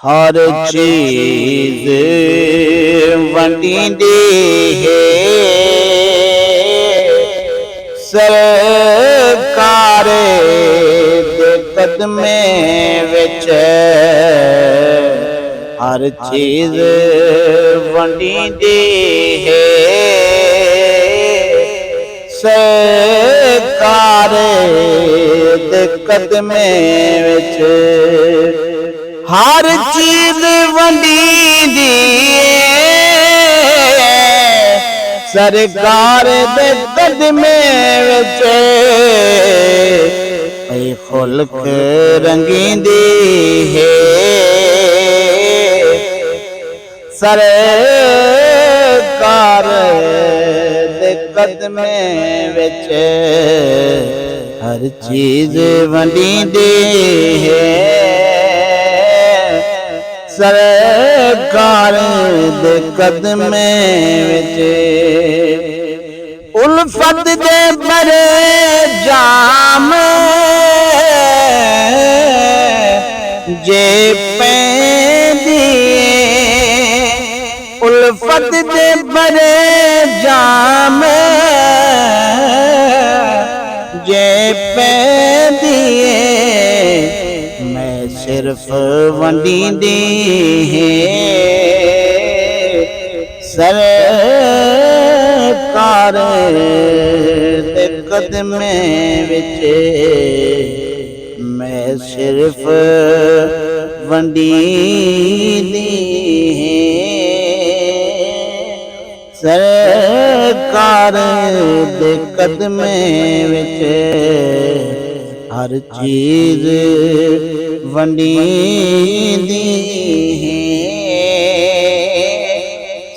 हर चीज वंडींदी है सरकार दे कदमे विच। हर चीज वंडींदी है सरकार दे कदमे विच। हर चीज वंडींदी सरकार दे कदमे विच। ऐ खुल्क रंगींदी है सरकार दे कदमे विच। हर चीज वंडींदी है सरकार दे कदमे विच। उल्फत दे बड़े जाम जे पैंदी, उल्फत दे बड़े जाम जे पैंदी। मैं सिर्फ वंडींदी है सरकार दे कदमे विच। मैं सिर्फ वंडींदी है सरकार दे कदमे विच। हर चीज वंडींदी है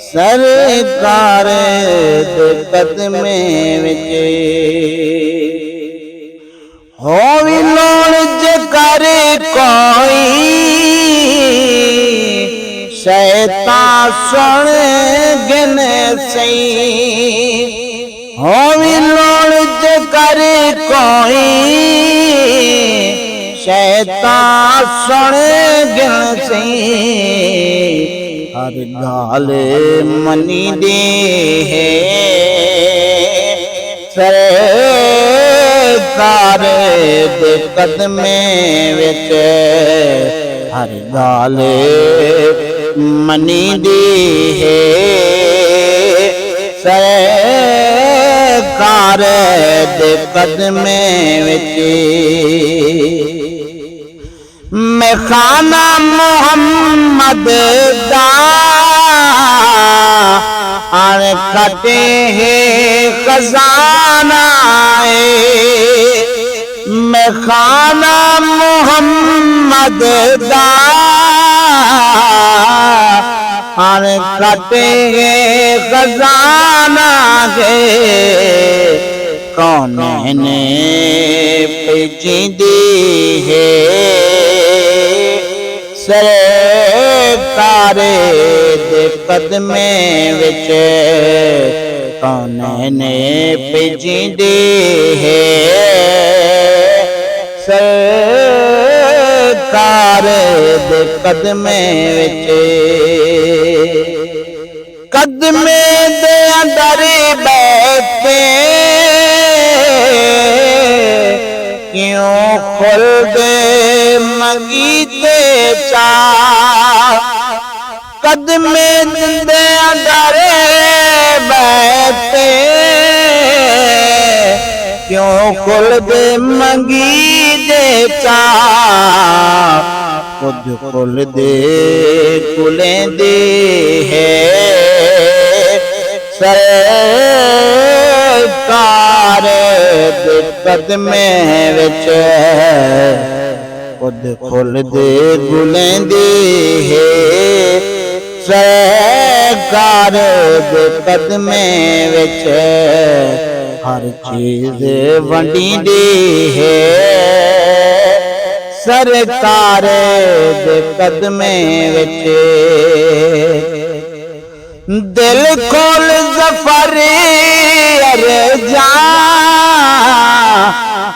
सरकार दे कदमे विच। होवी लोड़ जे कर कोई शैतान सुन गिन सही। होवी लोड़ जे कर कोई शैतान सुन गिन सही। हर गाल मनींदी है सरकार दे कदमे विच। हर गाल मनींदी है सरकार दे कदमे विच। मैं खाना मोहम्मद दा आन कटे है खजाना है। मैं खाना मोहम्मद दा आन कटे है खजाना है। कौन ने भेजी है सरकार दे कदमे विच। कौन ने भेजी है सरकार दे कदमे विच। कदमे दे अंदर बैठे क्यों खुल दे मंगीते चार। कदमे दे अंदर बैठे क्यों खुल दे मंगीते चार। खुद खुल दे कुलेंदी है सरकार दे कदमे विच। खुद खुल दे गुलेंदी है सरकार दे कदमे विच। हर चीज वंडींदी है सरकार दे कदमे विच। दिल खोल ज़फ़र अर्ज़ा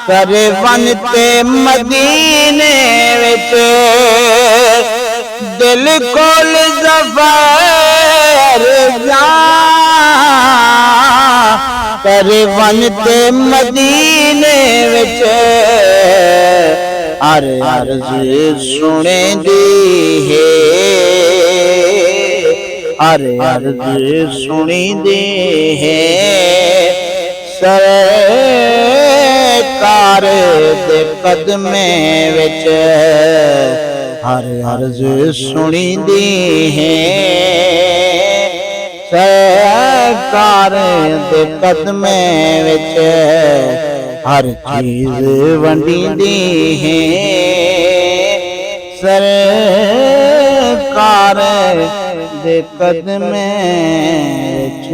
करे वन ते मदीने विच। बिल्कुल ज़फ़र जा कर वन ते मदीने विच हर अर्ज़ सुनेंदी है, हर अर्ज़ सुनींदी है। सरकार दे कदमे विच हर अर्ज़ सुनींदी है, सरकार दे कदमे विच हर चीज़ वंडींदी है। सरकार दे कदमे विच